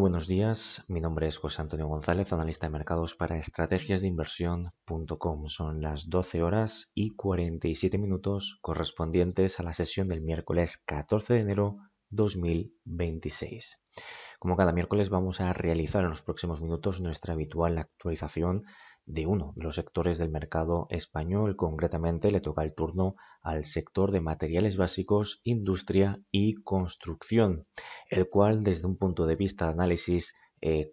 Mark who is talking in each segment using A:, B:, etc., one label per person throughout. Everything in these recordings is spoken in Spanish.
A: buenos días, mi nombre es José Antonio González, analista de mercados para estrategiasdeinversión.com. Son las 12 horas y 47 minutos correspondientes a la sesión del miércoles 14 de enero 2026. Como cada miércoles vamos a realizar en los próximos minutos nuestra habitual actualización de uno de los sectores del mercado español. Concretamente le toca el turno al sector de materiales básicos, industria y construcción, el cual desde un punto de vista de análisis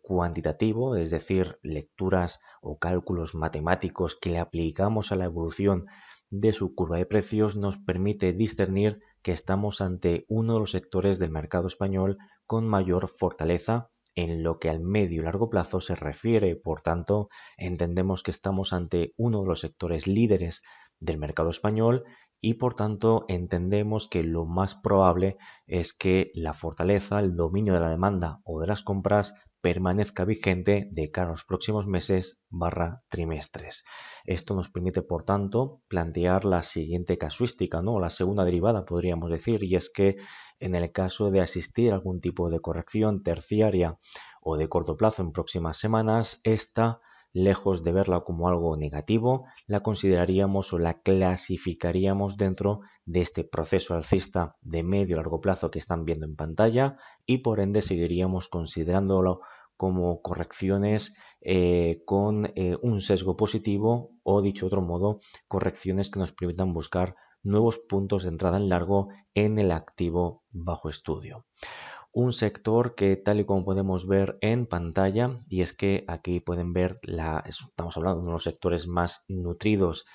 A: cuantitativo, es decir, lecturas o cálculos matemáticos que le aplicamos a la evolución de su curva de precios, nos permite discernir que estamos ante uno de los sectores del mercado español con mayor fortaleza en lo que al medio y largo plazo se refiere. Por tanto, entendemos que estamos ante uno de los sectores líderes del mercado español y por tanto entendemos que lo más probable es que la fortaleza, el dominio de la demanda o de las compras permanezca vigente de cara a los próximos meses / trimestres. Esto nos permite, por tanto, plantear la siguiente casuística, ¿no? La segunda derivada, podríamos decir, y es que en el caso de asistir a algún tipo de corrección terciaria o de corto plazo en próximas semanas, esta, lejos de verla como algo negativo, la consideraríamos o la clasificaríamos dentro de este proceso alcista de medio y largo plazo que están viendo en pantalla y por ende seguiríamos considerándolo como correcciones con un sesgo positivo o, dicho de otro modo, correcciones que nos permitan buscar nuevos puntos de entrada en largo en el activo bajo estudio. Un sector que, tal y como podemos ver en pantalla, y es que aquí pueden ver, estamos hablando de uno de los sectores más nutridos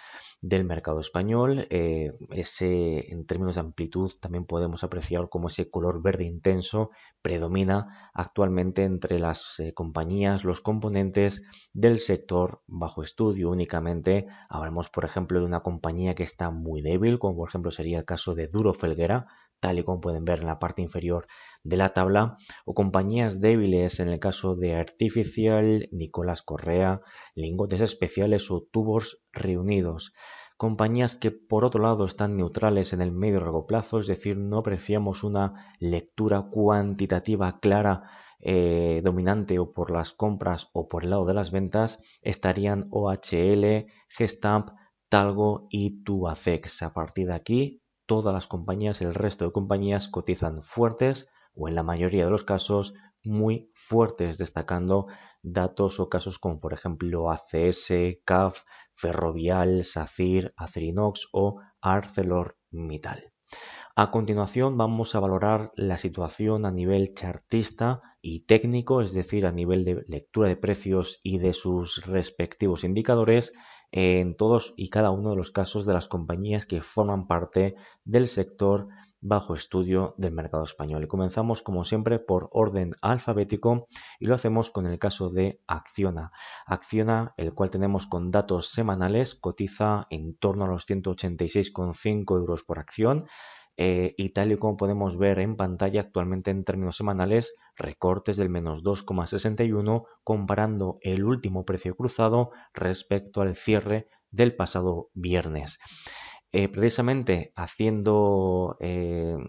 A: del mercado español. En términos de amplitud también podemos apreciar cómo ese color verde intenso predomina actualmente entre las compañías, los componentes del sector bajo estudio. Únicamente hablamos, por ejemplo, de una compañía que está muy débil, como por ejemplo sería el caso de Duro Felguera, tal y como pueden ver en la parte inferior de la tabla, o compañías débiles en el caso de Artificial, Nicolás Correa, Lingotes Especiales o Tubos Reunidos. Compañías que por otro lado están neutrales en el medio y largo plazo, es decir, no apreciamos una lectura cuantitativa clara dominante o por las compras o por el lado de las ventas. Estarían OHL, Gestamp, Talgo y Tubacex. A partir de aquí, todas las compañías, el resto de compañías cotizan fuertes o en la mayoría de los casos muy fuertes, destacando datos o casos como por ejemplo ACS, CAF, Ferrovial, SACIR, Acerinox o ArcelorMittal. A continuación vamos a valorar la situación a nivel chartista y técnico, es decir, a nivel de lectura de precios y de sus respectivos indicadores en todos y cada uno de los casos de las compañías que forman parte del sector bajo estudio del mercado español. Y comenzamos como siempre por orden alfabético y lo hacemos con el caso de Acciona. Acciona, el cual tenemos con datos semanales, cotiza en torno a los 186,5 euros por acción. Y tal y como podemos ver en pantalla actualmente en términos semanales, recortes del menos 2,61 comparando el último precio cruzado respecto al cierre del pasado viernes. Precisamente haciendo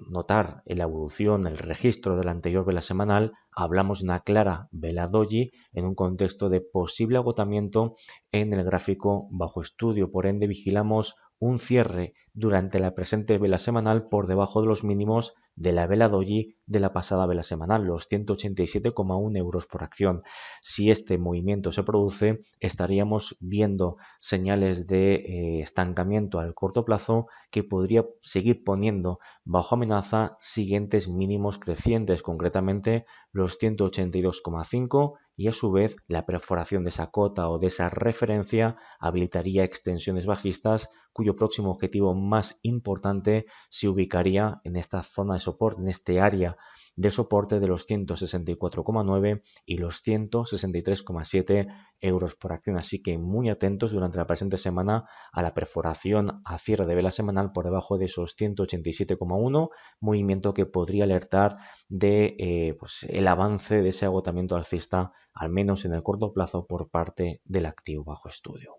A: notar la evolución, el registro de la anterior vela semanal, hablamos de una clara vela doji en un contexto de posible agotamiento en el gráfico bajo estudio. Por ende, vigilamos un cierre durante la presente vela semanal por debajo de los mínimos de la vela doji de la pasada vela semanal, los 187,1 euros por acción. Si este movimiento se produce, estaríamos viendo señales de estancamiento al corto plazo que podría seguir poniendo bajo amenaza siguientes mínimos crecientes, concretamente los 182,5, y a su vez la perforación de esa cota o de esa referencia habilitaría extensiones bajistas cuyo próximo objetivo más importante se ubicaría en esta zona de soporte, en este área de soporte de los 164,9 y los 163,7 euros por acción. Así que muy atentos durante la presente semana a la perforación a cierre de vela semanal por debajo de esos 187,1, movimiento que podría alertar de el avance de ese agotamiento alcista, al menos en el corto plazo, por parte del activo bajo estudio.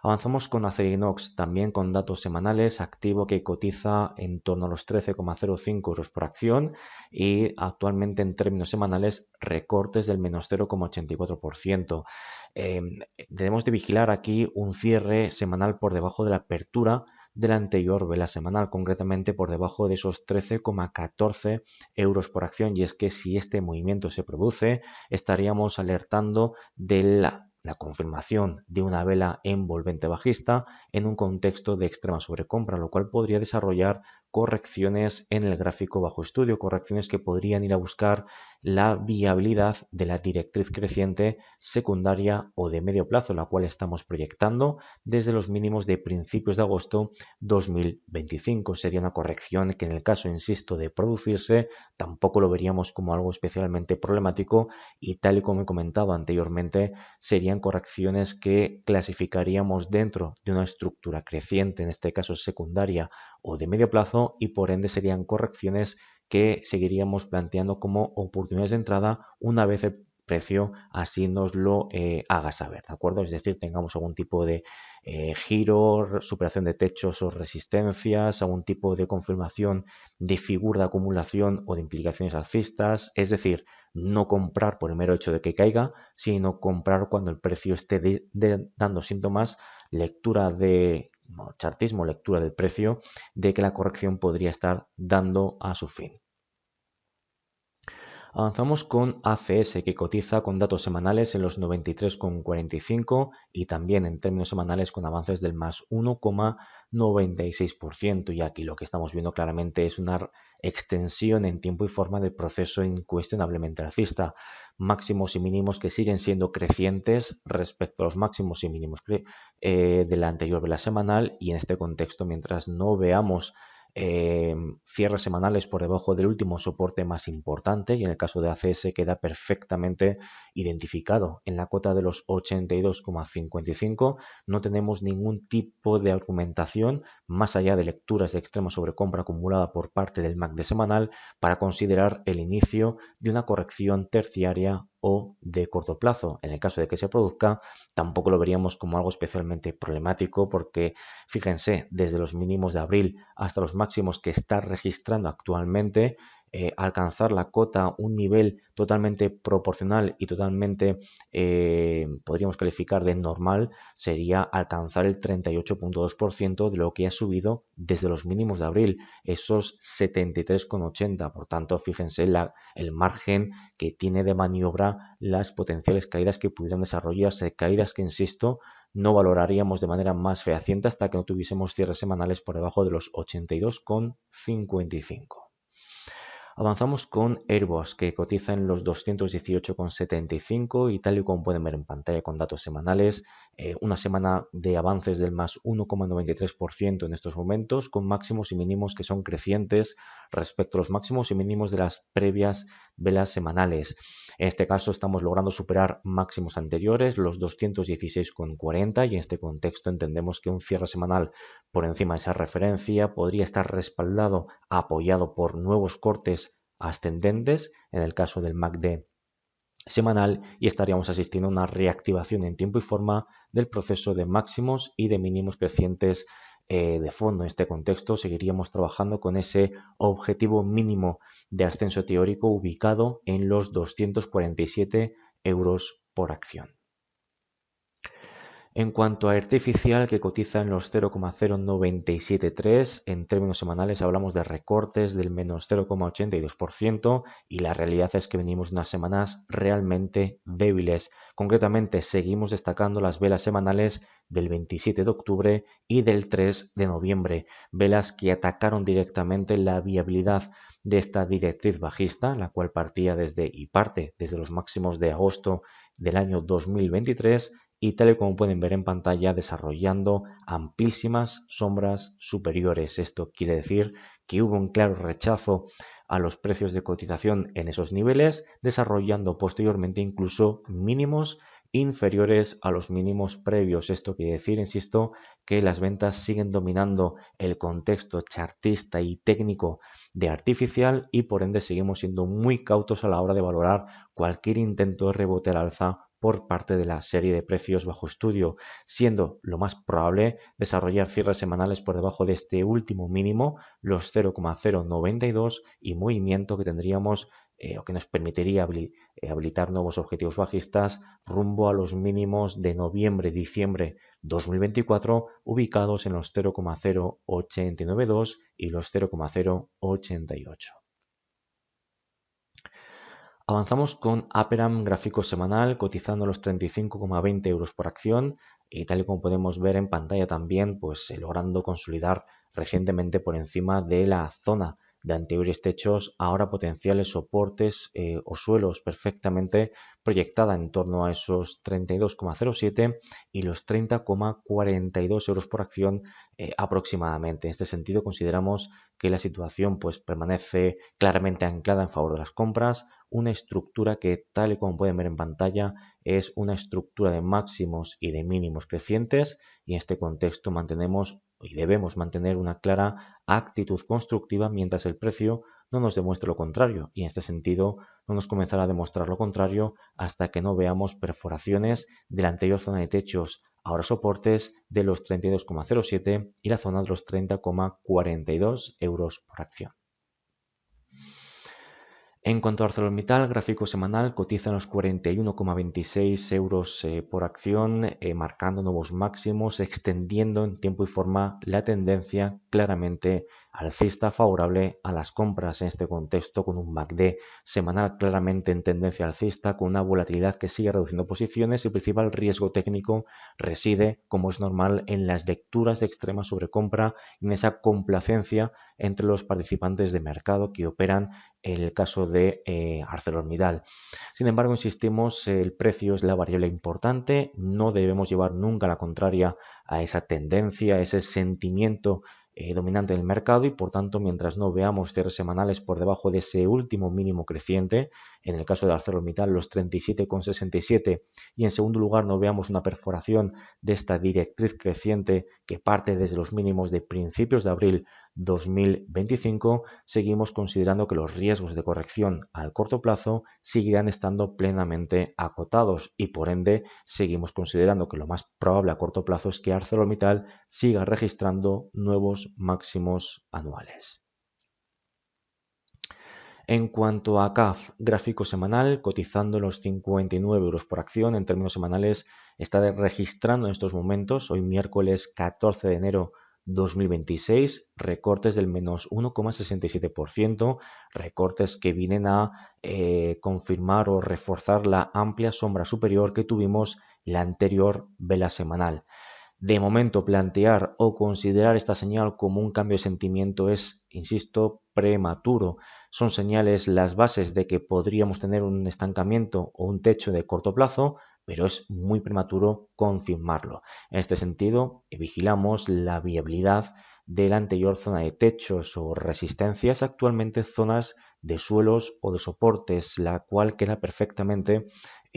A: Avanzamos con Acerinox, también con datos semanales, activo que cotiza en torno a los 13,05 euros por acción y actualmente en términos semanales recortes del menos 0,84%. Debemos de vigilar aquí un cierre semanal por debajo de la apertura de la anterior vela semanal, concretamente por debajo de esos 13,14 euros por acción, y es que si este movimiento se produce estaríamos alertando de la confirmación de una vela envolvente bajista en un contexto de extrema sobrecompra, lo cual podría desarrollar correcciones en el gráfico bajo estudio, correcciones que podrían ir a buscar la viabilidad de la directriz creciente secundaria o de medio plazo, la cual estamos proyectando desde los mínimos de principios de agosto 2025. Sería una corrección que en el caso, insisto, de producirse, tampoco lo veríamos como algo especialmente problemático y tal y como he comentado anteriormente, serían correcciones que clasificaríamos dentro de una estructura creciente, en este caso secundaria o de medio plazo, y por ende serían correcciones que seguiríamos planteando como oportunidades de entrada una vez el precio así nos lo haga saber, ¿de acuerdo? Es decir, tengamos algún tipo de giro, superación de techos o resistencias, algún tipo de confirmación de figura de acumulación o de implicaciones alcistas, es decir, no comprar por el mero hecho de que caiga, sino comprar cuando el precio esté dando síntomas, lectura de chartismo, lectura del precio, de que la corrección podría estar dando a su fin. Avanzamos con ACS, que cotiza con datos semanales en los 93,45 y también en términos semanales con avances del más 1,96%. Y aquí lo que estamos viendo claramente es una extensión en tiempo y forma del proceso incuestionablemente alcista. Máximos y mínimos que siguen siendo crecientes respecto a los máximos y mínimos de la anterior vela semanal, y en este contexto, mientras no veamos cierres semanales por debajo del último soporte más importante, y en el caso de ACS queda perfectamente identificado en la cota de los 82,55. No tenemos ningún tipo de argumentación más allá de lecturas de extrema sobrecompra acumulada por parte del MACD semanal para considerar el inicio de una corrección terciaria o de corto plazo. En el caso de que se produzca, tampoco lo veríamos como algo especialmente problemático, porque fíjense, desde los mínimos de abril hasta los máximos que está registrando actualmente, alcanzar la cota, un nivel totalmente proporcional y totalmente podríamos calificar de normal, sería alcanzar el 38,2% de lo que ha subido desde los mínimos de abril, esos 73,80. Por tanto, fíjense el margen que tiene de maniobra las potenciales caídas que pudieran desarrollarse, caídas que, insisto, no valoraríamos de manera más fehaciente hasta que no tuviésemos cierres semanales por debajo de los 82,55. Avanzamos con Airbus, que cotiza en los 218,75 y tal y como pueden ver en pantalla con datos semanales, una semana de avances del más 1,93% en estos momentos, con máximos y mínimos que son crecientes respecto a los máximos y mínimos de las previas velas semanales. En este caso estamos logrando superar máximos anteriores, los 216,40, y en este contexto entendemos que un cierre semanal por encima de esa referencia podría estar respaldado, apoyado por nuevos cortes ascendentes en el caso del MACD semanal, y estaríamos asistiendo a una reactivación en tiempo y forma del proceso de máximos y de mínimos crecientes de fondo. En este contexto seguiríamos trabajando con ese objetivo mínimo de ascenso teórico ubicado en los 247 euros por acción. En cuanto a artificial, que cotiza en los 0,0973, en términos semanales hablamos de recortes del menos 0,82%, y la realidad es que venimos de unas semanas realmente débiles. Concretamente, seguimos destacando las velas semanales del 27 de octubre y del 3 de noviembre, velas que atacaron directamente la viabilidad de esta directriz bajista, la cual partía desde los máximos de agosto del año 2023, y tal y como pueden ver en pantalla, desarrollando amplísimas sombras superiores. Esto quiere decir que hubo un claro rechazo a los precios de cotización en esos niveles, desarrollando posteriormente incluso mínimos inferiores a los mínimos previos. Esto quiere decir, insisto, que las ventas siguen dominando el contexto chartista y técnico de artificial, y por ende seguimos siendo muy cautos a la hora de valorar cualquier intento de rebote al alza por parte de la serie de precios bajo estudio, siendo lo más probable desarrollar cierres semanales por debajo de este último mínimo, los 0,092, y movimiento que tendríamos o que nos permitiría habilitar nuevos objetivos bajistas rumbo a los mínimos de noviembre-diciembre 2024, ubicados en los 0,0892 y los 0,088. Avanzamos con Aperam gráfico semanal cotizando los 35,20 euros por acción y tal y como podemos ver en pantalla también, pues logrando consolidar recientemente por encima de la zona de anteriores techos, ahora potenciales soportes o suelos perfectamente proyectada en torno a esos 32,07 y los 30,42 euros por acción aproximadamente. En este sentido, consideramos que la situación pues permanece claramente anclada en favor de las compras, una estructura que, tal y como pueden ver en pantalla, es una estructura de máximos y de mínimos crecientes, y en este contexto mantenemos y debemos mantener una clara actitud constructiva mientras el precio no nos demuestre lo contrario, y en este sentido no nos comenzará a demostrar lo contrario hasta que no veamos perforaciones de la anterior zona de techos, ahora soportes de los 32,07 y la zona de los 30,42 euros por acción. En cuanto a ArcelorMittal, gráfico semanal cotiza en los 41,26 euros por acción, marcando nuevos máximos, extendiendo en tiempo y forma la tendencia claramente alcista favorable a las compras en este contexto, con un MACD semanal claramente en tendencia alcista, con una volatilidad que sigue reduciendo posiciones y el principal riesgo técnico reside, como es normal, en las lecturas de extrema sobrecompra y en esa complacencia entre los participantes de mercado que operan en el caso de ArcelorMittal. Sin embargo, insistimos, el precio es la variable importante, no debemos llevar nunca la contraria a esa tendencia, a ese sentimiento dominante del mercado, y por tanto, mientras no veamos cierres semanales por debajo de ese último mínimo creciente, en el caso de ArcelorMittal los 37,67, y en segundo lugar no veamos una perforación de esta directriz creciente que parte desde los mínimos de principios de abril 2025, seguimos considerando que los riesgos de corrección al corto plazo seguirán estando plenamente acotados, y por ende seguimos considerando que lo más probable a corto plazo es que ArcelorMittal siga registrando nuevos máximos anuales. En cuanto a CAF, gráfico semanal, cotizando los 59 euros por acción en términos semanales, está registrando en estos momentos, hoy miércoles 14 de enero 2026, recortes del menos 1,67%, recortes que vienen a confirmar o reforzar la amplia sombra superior que tuvimos la anterior vela semanal. De momento, plantear o considerar esta señal como un cambio de sentimiento es, insisto, prematuro. Son señales, las bases de que podríamos tener un estancamiento o un techo de corto plazo, pero es muy prematuro confirmarlo. En este sentido, vigilamos la viabilidad de la anterior zona de techos o resistencias, actualmente zonas de suelos o de soportes, la cual queda perfectamente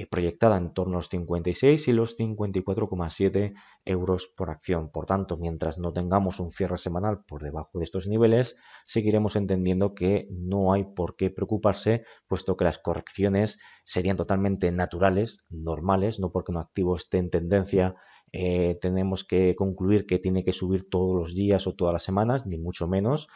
A: proyectada en torno a los 56 y los 54,7 euros por acción. Por tanto, mientras no tengamos un cierre semanal por debajo de estos niveles, seguiremos entendiendo que no hay por qué preocuparse, puesto que las correcciones serían totalmente naturales, normales, no porque un activo esté en tendencia tenemos que concluir que tiene que subir todos los días o todas las semanas, ni mucho menos.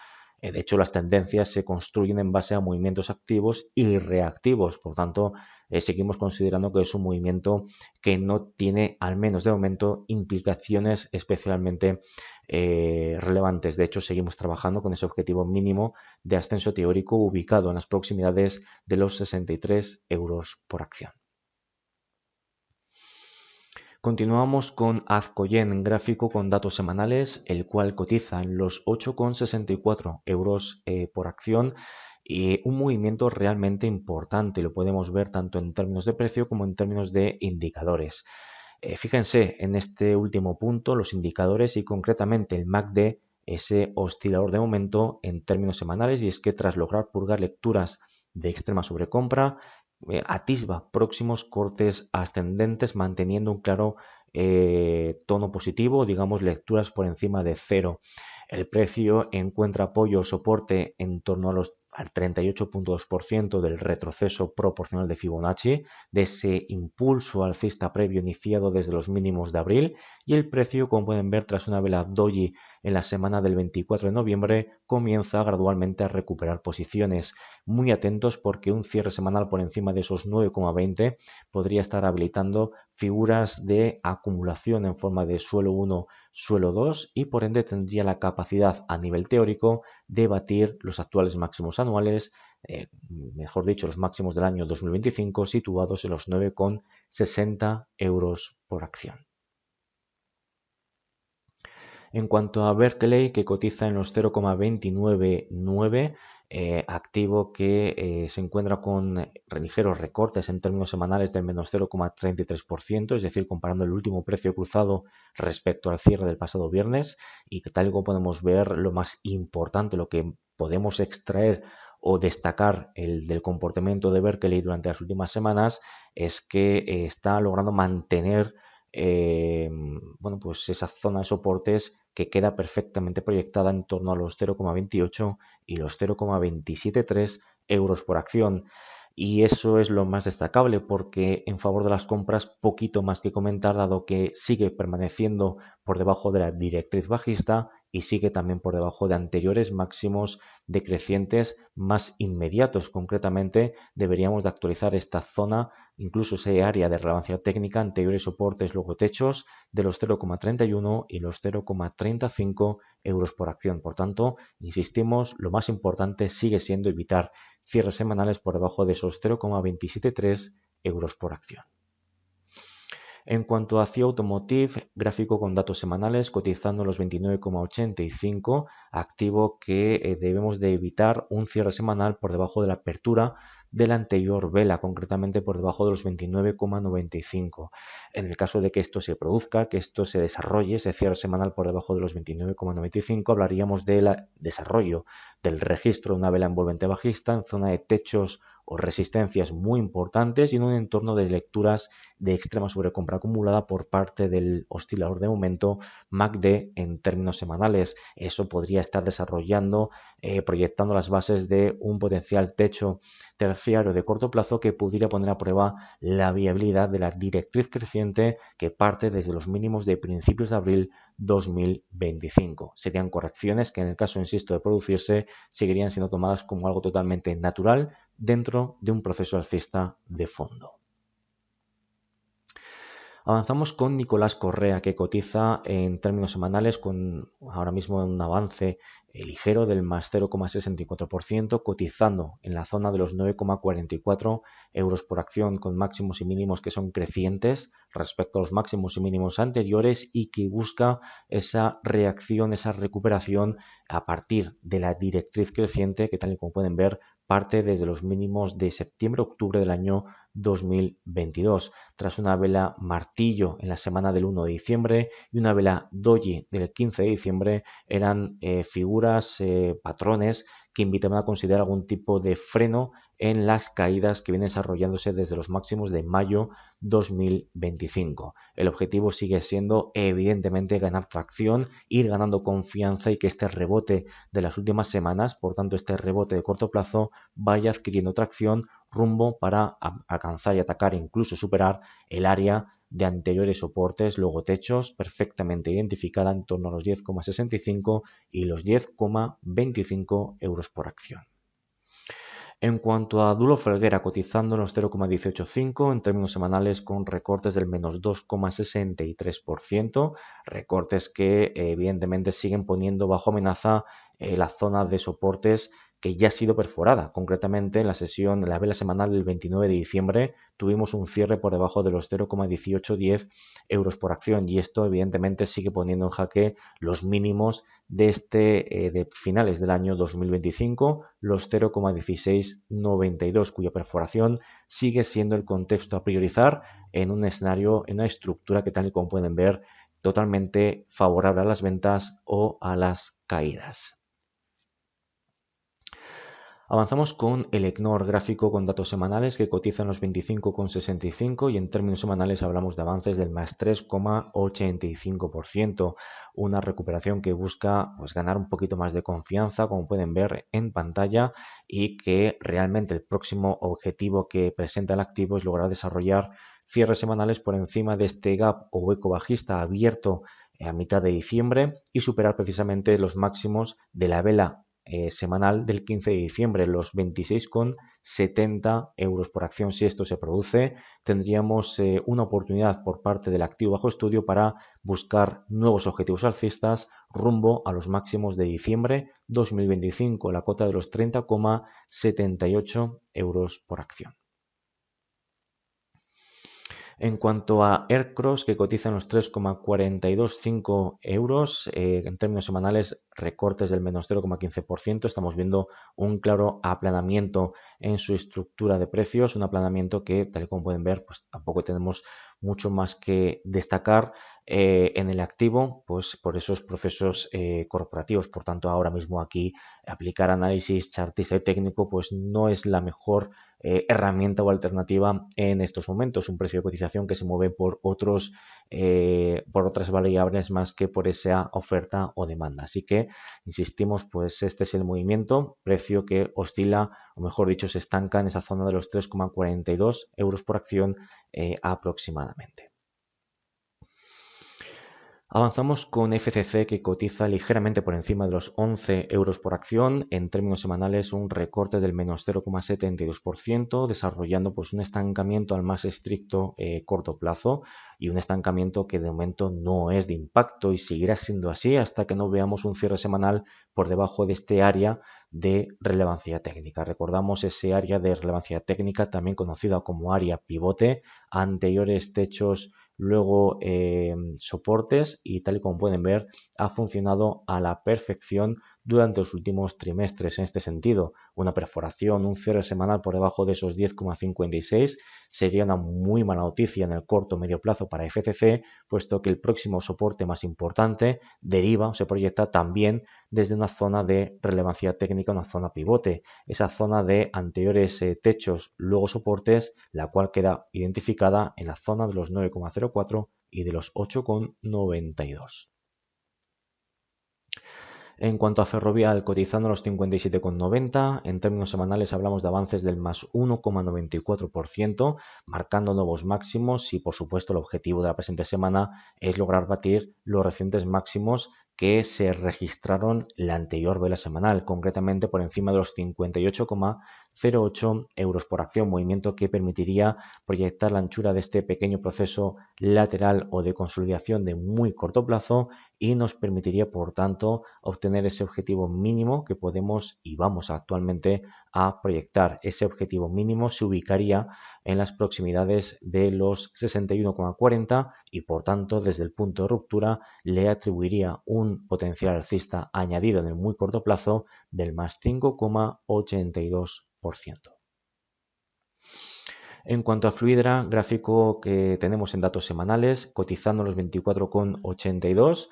A: De hecho, las tendencias se construyen en base a movimientos activos y reactivos. Por tanto, seguimos considerando que es un movimiento que no tiene, al menos de momento, implicaciones especialmente relevantes. De hecho, seguimos trabajando con ese objetivo mínimo de ascenso teórico ubicado en las proximidades de los 63 euros por acción. Continuamos con Azcoyen, gráfico con datos semanales, el cual cotiza en los 8,64 euros por acción, y un movimiento realmente importante. Lo podemos ver tanto en términos de precio como en términos de indicadores. Fíjense en este último punto, los indicadores y concretamente el MACD, ese oscilador de momento en términos semanales, y es que tras lograr purgar lecturas de extrema sobrecompra, atisba próximos cortes ascendentes manteniendo un claro tono positivo, digamos lecturas por encima de cero. El precio encuentra apoyo o soporte en torno al 38,2% del retroceso proporcional de Fibonacci, de ese impulso alcista previo iniciado desde los mínimos de abril, y el precio, como pueden ver, tras una vela doji en la semana del 24 de noviembre, comienza gradualmente a recuperar posiciones. Muy atentos porque un cierre semanal por encima de esos 9,20 podría estar habilitando figuras de acumulación en forma de suelo 1, suelo 2 y por ende tendría la capacidad a nivel teórico de batir los actuales máximos anuales, mejor dicho, los máximos del año 2025 situados en los 9,60 euros por acción. En cuanto a Berkeley, que cotiza en los 0,299, activo que se encuentra con ligeros recortes en términos semanales del menos 0,33%, es decir, comparando el último precio cruzado respecto al cierre del pasado viernes, y que tal como podemos ver, lo más importante, lo que podemos extraer o destacar del comportamiento de Berkeley durante las últimas semanas es que está logrando mantener bueno, pues esa zona de soportes que queda perfectamente proyectada en torno a los 0,28 y los 0,273 euros por acción. Y eso es lo más destacable porque en favor de las compras poquito más que comentar, dado que sigue permaneciendo por debajo de la directriz bajista y sigue también por debajo de anteriores máximos decrecientes más inmediatos. Concretamente, deberíamos de actualizar esta zona, incluso ese área de relevancia técnica, anteriores soportes, luego techos de los 0,31 y los 0,35 euros por acción. Por tanto, insistimos, lo más importante sigue siendo evitar cierres semanales por debajo de esos 0,273 euros por acción. En cuanto a CIO Automotive, gráfico con datos semanales cotizando los 29,85, activo que debemos de evitar un cierre semanal por debajo de la apertura de la anterior vela, concretamente por debajo de los 29,95. En el caso de que esto se produzca, que esto se desarrolle, ese cierre semanal por debajo de los 29,95, hablaríamos del desarrollo del registro de una vela envolvente bajista en zona de techos o resistencias muy importantes y en un entorno de lecturas de extrema sobrecompra acumulada por parte del oscilador de momento MACD en términos semanales. Eso podría estar desarrollando, proyectando las bases de un potencial techo terciario de corto plazo que pudiera poner a prueba la viabilidad de la directriz creciente que parte desde los mínimos de principios de abril 2025. Serían correcciones que en el caso, insisto, de producirse, seguirían siendo tomadas como algo totalmente natural dentro de un proceso alcista de fondo. Avanzamos con Nicolás Correa, que cotiza en términos semanales con ahora mismo un avance ligero del más 0,64%, cotizando en la zona de los 9,44 euros por acción, con máximos y mínimos que son crecientes respecto a los máximos y mínimos anteriores y que busca esa reacción, esa recuperación a partir de la directriz creciente que, tal y como pueden ver, parte desde los mínimos de septiembre-octubre del año 2022, tras una vela martillo en la semana del 1 de diciembre y una vela doji del 15 de diciembre, eran figuras, patrones que invitaban a considerar algún tipo de freno en las caídas que vienen desarrollándose desde los máximos de mayo 2025. El objetivo sigue siendo evidentemente ganar tracción, ir ganando confianza y que este rebote de las últimas semanas, por tanto este rebote de corto plazo, vaya adquiriendo tracción rumbo para alcanzar y atacar e incluso superar el área de anteriores soportes, luego techos, perfectamente identificada en torno a los 10,65 y los 10,25 euros por acción. En cuanto a Duro Felguera, cotizando en los 0,185 en términos semanales con recortes del menos 2,63%, recortes que evidentemente siguen poniendo bajo amenaza la zona de soportes que ya ha sido perforada. Concretamente, en la vela semanal del 29 de diciembre tuvimos un cierre por debajo de los 0,1810 euros por acción y esto evidentemente sigue poniendo en jaque los mínimos de finales del año 2025, los 0,1692, cuya perforación sigue siendo el contexto a priorizar en un escenario, en una estructura que, tal y como pueden ver, totalmente favorable a las ventas o a las caídas. Avanzamos con el ECNOR gráfico con datos semanales que cotizan los 25,65 y en términos semanales hablamos de avances del más 3,85%, una recuperación que busca pues, ganar un poquito más de confianza, como pueden ver en pantalla, y que realmente el próximo objetivo que presenta el activo es lograr desarrollar cierres semanales por encima de este gap o hueco bajista abierto a mitad de diciembre y superar precisamente los máximos de la vela semanal del 15 de diciembre, los 26,70 euros por acción. Si esto se produce, tendríamos una oportunidad por parte del activo bajo estudio para buscar nuevos objetivos alcistas rumbo a los máximos de diciembre 2025, la cota de los 30,78 euros por acción. En cuanto a Aircross, que cotiza en los 3,425 euros, en términos semanales, recortes del menos 0,15%. Estamos viendo un claro aplanamiento en su estructura de precios, un aplanamiento que, tal y como pueden ver, pues tampoco tenemos mucho más que destacar en el activo, pues por esos procesos corporativos. Por tanto, ahora mismo aquí aplicar análisis chartista y técnico pues no es la mejor herramienta o alternativa en estos momentos. Un precio de cotización que se mueve por otras variables más que por esa oferta o demanda. Así que, insistimos, pues este es el movimiento, precio que oscila, o mejor dicho, se estanca en esa zona de los 3,42 euros por acción aproximadamente. Avanzamos con FCC, que cotiza ligeramente por encima de los 11 euros por acción, en términos semanales un recorte del menos 0,72%, desarrollando pues un estancamiento al más estricto corto plazo y un estancamiento que de momento no es de impacto y seguirá siendo así hasta que no veamos un cierre semanal por debajo de este área de relevancia técnica. Recordamos ese área de relevancia técnica, también conocida como área pivote, anteriores techos, luego soportes, y tal y como pueden ver ha funcionado a la perfección durante los últimos trimestres. En este sentido, una perforación, un cierre semanal por debajo de esos 10,56 sería una muy mala noticia en el corto o medio plazo para FCC, puesto que el próximo soporte más importante deriva o se proyecta también desde una zona de relevancia técnica, una zona pivote, esa zona de anteriores techos, luego soportes, la cual queda identificada en la zona de los 9,04 y de los 8,92. En cuanto a Ferrovial, cotizando los 57,90, en términos semanales hablamos de avances del más 1,94%, marcando nuevos máximos y por supuesto el objetivo de la presente semana es lograr batir los recientes máximos que se registraron la anterior vela semanal, concretamente por encima de los 58,08 euros por acción, movimiento que permitiría proyectar la anchura de este pequeño proceso lateral o de consolidación de muy corto plazo y nos permitiría, por tanto, obtener ese objetivo mínimo que podemos y vamos actualmente a proyectar. Ese objetivo mínimo se ubicaría en las proximidades de los 61,40 y, por tanto, desde el punto de ruptura le atribuiría un potencial alcista añadido en el muy corto plazo del más 5,82%. En cuanto a Fluidra, gráfico que tenemos en datos semanales, cotizando los 24,82,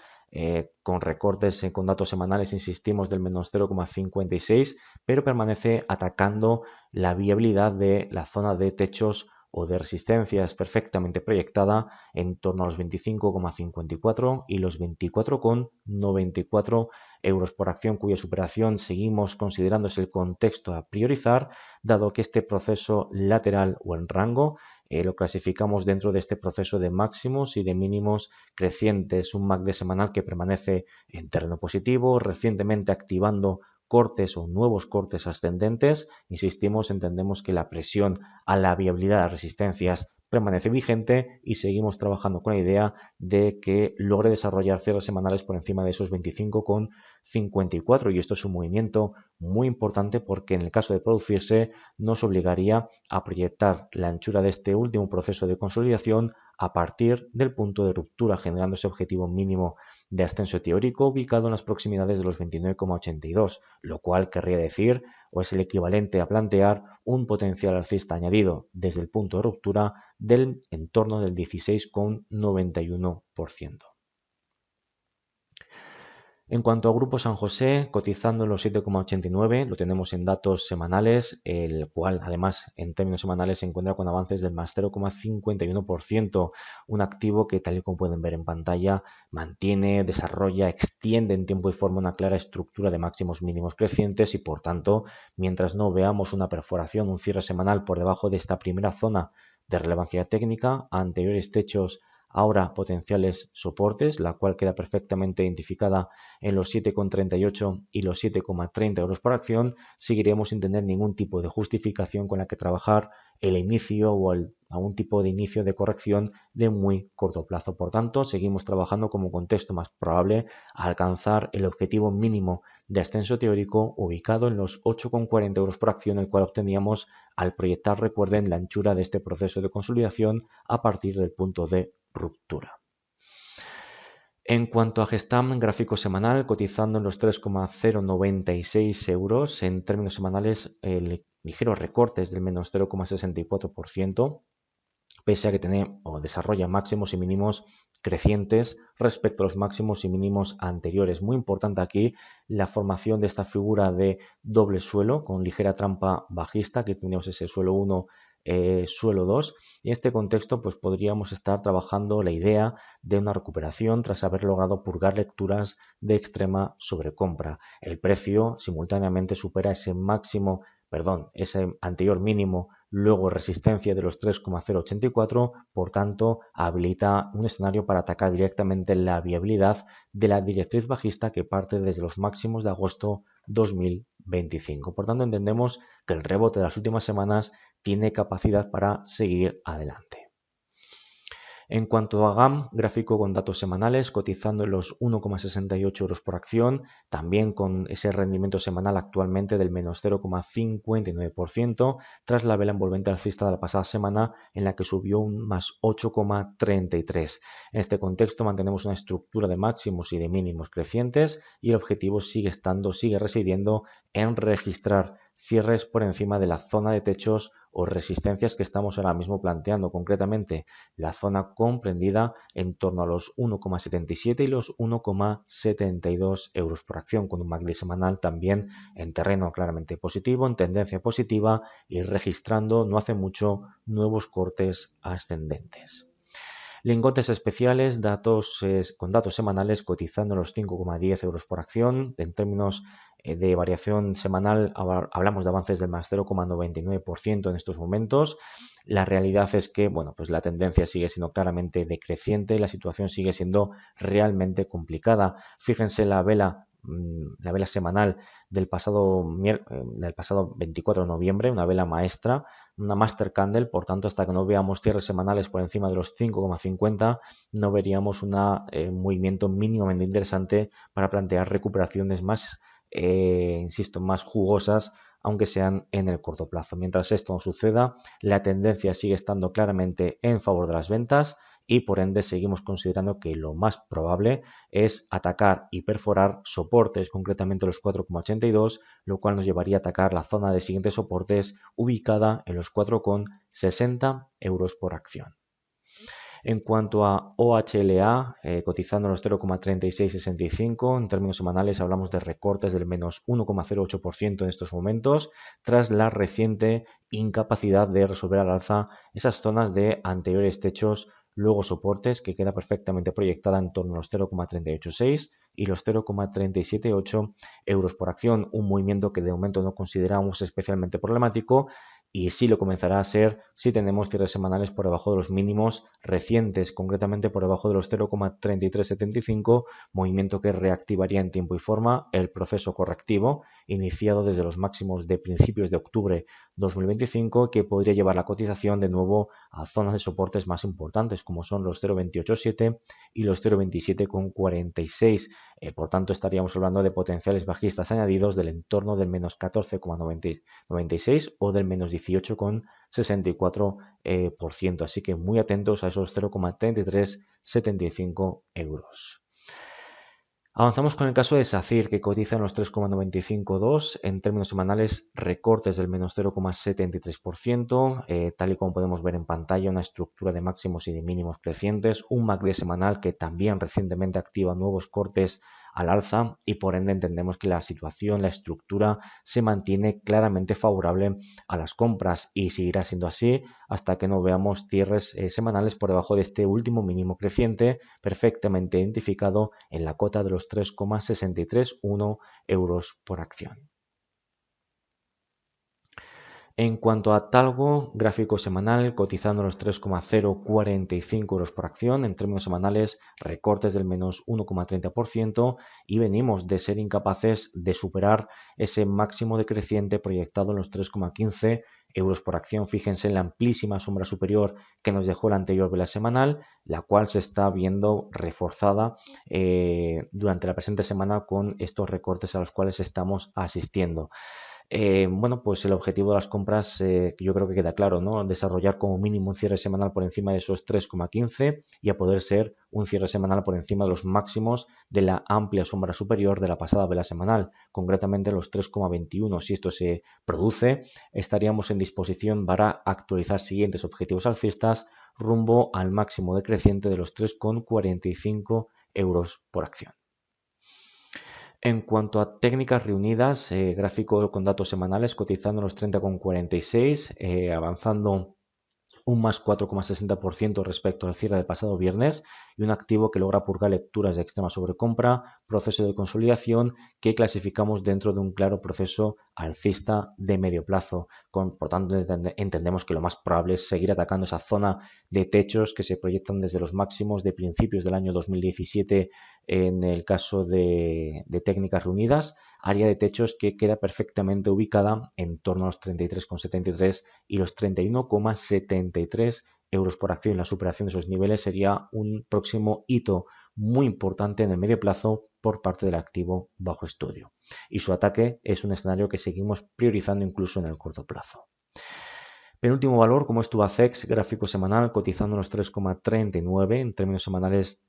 A: con recortes con datos semanales, insistimos, del menos 0,56, pero permanece atacando la viabilidad de la zona de techos o de resistencias perfectamente proyectada en torno a los 25,54 y los 24,94 euros por acción, cuya superación seguimos considerando es el contexto a priorizar, dado que este proceso lateral o en rango lo clasificamos dentro de este proceso de máximos y de mínimos crecientes, un MACD semanal que permanece en terreno positivo, recientemente activando cortes o nuevos cortes ascendentes. Insistimos, entendemos que la presión a la viabilidad de resistencias permanece vigente y seguimos trabajando con la idea de que logre desarrollar cierres semanales por encima de esos 25,54, y esto es un movimiento muy importante porque en el caso de producirse nos obligaría a proyectar la anchura de este último proceso de consolidación a partir del punto de ruptura, generando ese objetivo mínimo de ascenso teórico ubicado en las proximidades de los 29,82, lo cual querría decir o es el equivalente a plantear un potencial alcista añadido desde el punto de ruptura del entorno del 16,91%. En cuanto a Grupo San José, cotizando en los 7,89, lo tenemos en datos semanales, el cual además en términos semanales se encuentra con avances del más 0,51%, un activo que tal y como pueden ver en pantalla mantiene, desarrolla, extiende en tiempo y forma una clara estructura de máximos mínimos crecientes y por tanto, mientras no veamos una perforación, un cierre semanal por debajo de esta primera zona de relevancia técnica, a anteriores techos ahora potenciales soportes, la cual queda perfectamente identificada en los 7,38 y los 7,30 euros por acción, seguiremos sin tener ningún tipo de justificación con la que trabajar el inicio o algún tipo de inicio de corrección de muy corto plazo. Por tanto, seguimos trabajando como contexto más probable a alcanzar el objetivo mínimo de ascenso teórico ubicado en los 8,40 euros por acción, el cual obteníamos al proyectar, recuerden, la anchura de este proceso de consolidación a partir del punto de ruptura. En cuanto a Gestamp, gráfico semanal, cotizando en los 3,096 euros, en términos semanales, ligeros recortes del menos 0,64%, pese a que tiene o desarrolla máximos y mínimos crecientes respecto a los máximos y mínimos anteriores. Muy importante aquí la formación de esta figura de doble suelo con ligera trampa bajista, que tenemos ese suelo 1, suelo 2, y en este contexto pues podríamos estar trabajando la idea de una recuperación tras haber logrado purgar lecturas de extrema sobrecompra. El precio simultáneamente supera ese anterior mínimo, luego resistencia de los 3,084, por tanto habilita un escenario para atacar directamente la viabilidad de la directriz bajista que parte desde los máximos de agosto 2025. Por tanto, entendemos que el rebote de las últimas semanas tiene capacidad para seguir adelante. En cuanto a GAM, gráfico con datos semanales, cotizando en los 1,68 euros por acción, también con ese rendimiento semanal actualmente del menos 0,59%, tras la vela envolvente alcista de la pasada semana en la que subió un más 8,33. En este contexto mantenemos una estructura de máximos y de mínimos crecientes y el objetivo sigue residiendo en registrar cierres por encima de la zona de techos o resistencias que estamos ahora mismo planteando, concretamente la zona comprendida en torno a los 1,77 y los 1,72 euros por acción, con un MACD semanal también en terreno claramente positivo, en tendencia positiva y registrando no hace mucho nuevos cortes ascendentes. Lingotes especiales, con datos semanales cotizando en los 5,10 euros por acción. En términos de variación semanal hablamos de avances del más 0,99% en estos momentos. La realidad es que pues la tendencia sigue siendo claramente decreciente, la situación sigue siendo realmente complicada. Fíjense la vela semanal del pasado 24 de noviembre, una vela maestra, una Master Candle, por tanto hasta que no veamos cierres semanales por encima de los 5,50 no veríamos un movimiento mínimamente interesante para plantear recuperaciones más, más jugosas, aunque sean en el corto plazo. Mientras esto no suceda, la tendencia sigue estando claramente en favor de las ventas y por ende seguimos considerando que lo más probable es atacar y perforar soportes, concretamente los 4,82, lo cual nos llevaría a atacar la zona de siguientes soportes ubicada en los 4,60 euros por acción. En cuanto a OHLA, cotizando en los 0,3665, en términos semanales hablamos de recortes del menos 1,08% en estos momentos, tras la reciente incapacidad de resolver al alza esas zonas de anteriores techos, luego soportes, que queda perfectamente proyectada en torno a los 0,386 y los 0,378 euros por acción, un movimiento que de momento no consideramos especialmente problemático y sí lo comenzará a ser si tenemos cierres semanales por debajo de los mínimos recientes, concretamente por debajo de los 0,3375, movimiento que reactivaría en tiempo y forma el proceso correctivo iniciado desde los máximos de principios de octubre 2025, que podría llevar la cotización de nuevo a zonas de soportes más importantes como son los 0,287 y los 0,2746. Por tanto, estaríamos hablando de potenciales bajistas añadidos del entorno del menos 14,96 o del menos 18,64%. Así que muy atentos a esos 0,3375 euros. Avanzamos con el caso de SACIR, que cotiza en los 3,952, en términos semanales recortes del menos 0,73%, tal y como podemos ver en pantalla, una estructura de máximos y de mínimos crecientes, un MACD semanal que también recientemente activa nuevos cortes al alza y por ende entendemos que la situación, la estructura se mantiene claramente favorable a las compras y seguirá siendo así hasta que no veamos cierres semanales por debajo de este último mínimo creciente perfectamente identificado en la cota de los 3,631 euros por acción. En cuanto a Talgo, gráfico semanal cotizando los 3,045 euros por acción, en términos semanales recortes del menos 1,30% y venimos de ser incapaces de superar ese máximo decreciente proyectado en los 3,15 euros por acción. Fíjense en la amplísima sombra superior que nos dejó la anterior vela semanal, la cual se está viendo reforzada durante la presente semana con estos recortes a los cuales estamos asistiendo. Bueno, pues el objetivo de las compras yo creo que queda claro, ¿no? Desarrollar como mínimo un cierre semanal por encima de esos 3,15 y a poder ser un cierre semanal por encima de los máximos de la amplia sombra superior de la pasada vela semanal, concretamente los 3,21. Si esto se produce, estaríamos en disposición para actualizar siguientes objetivos alcistas rumbo al máximo decreciente de los 3,45 euros por acción. En cuanto a técnicas reunidas, gráfico con datos semanales cotizando los 30,46, avanzando un más 4,60% respecto al cierre del pasado viernes y un activo que logra purgar lecturas de extrema sobrecompra, proceso de consolidación que clasificamos dentro de un claro proceso alcista de medio plazo. Por tanto, entendemos que lo más probable es seguir atacando esa zona de techos que se proyectan desde los máximos de principios del año 2017 en el caso de técnicas reunidas, área de techos que queda perfectamente ubicada en torno a los 33,73 y los 31,73 euros por acción. La superación de esos niveles sería un próximo hito muy importante en el medio plazo por parte del activo bajo estudio. Y su ataque es un escenario que seguimos priorizando incluso en el corto plazo. Penúltimo valor, como es Tubacex, gráfico semanal, cotizando los 3,39 en términos semanales.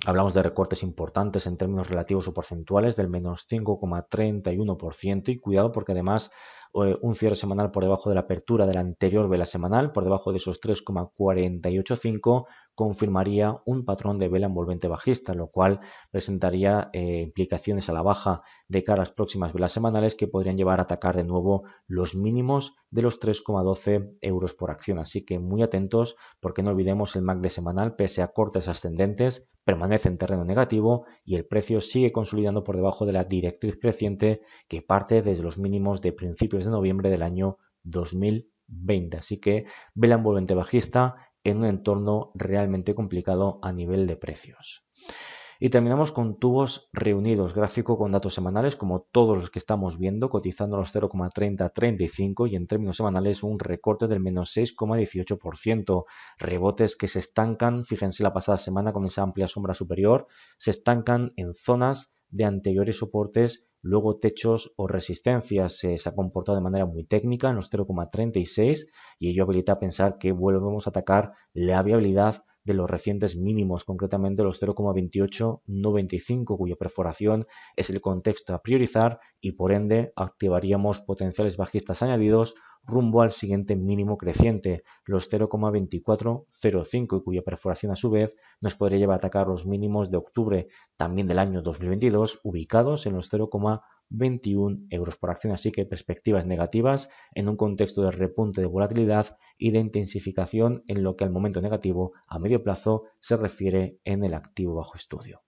A: Hablamos de recortes importantes en términos relativos o porcentuales del menos 5,31% y cuidado porque además un cierre semanal por debajo de la apertura de la anterior vela semanal, por debajo de esos 3,485, confirmaría un patrón de vela envolvente bajista, lo cual presentaría implicaciones a la baja de cara a las próximas velas semanales que podrían llevar a atacar de nuevo los mínimos de los 3,12 euros por acción. Así que muy atentos porque no olvidemos el MACD semanal, pese a cortes ascendentes, permanece en terreno negativo y el precio sigue consolidando por debajo de la directriz creciente que parte desde los mínimos de principios de noviembre del año 2020. Así que vela envolvente bajista en un entorno realmente complicado a nivel de precios. Y terminamos con tubos reunidos, gráfico con datos semanales como todos los que estamos viendo, cotizando los 0,3035 y en términos semanales un recorte del menos 6,18%. Rebotes que se estancan, fíjense la pasada semana con esa amplia sombra superior, se estancan en zonas de anteriores soportes, luego techos o resistencias. Se ha comportado de manera muy técnica en los 0,36 y ello habilita a pensar que volvemos a atacar la viabilidad de los recientes mínimos, concretamente los 0,2895, cuya perforación es el contexto a priorizar y por ende activaríamos potenciales bajistas añadidos rumbo al siguiente mínimo creciente, los 0,2405, y cuya perforación a su vez nos podría llevar a atacar los mínimos de octubre también del año 2022, ubicados en los 0,21 euros por acción. Así que perspectivas negativas en un contexto de repunte de volatilidad y de intensificación en lo que al momento negativo a medio plazo se refiere en el activo bajo estudio.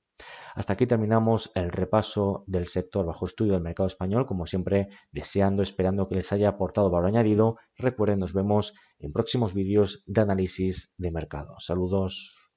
A: Hasta aquí terminamos el repaso del sector bajo estudio del mercado español, como siempre deseando, esperando que les haya aportado valor añadido. Recuerden, nos vemos en próximos vídeos de análisis de mercado. Saludos.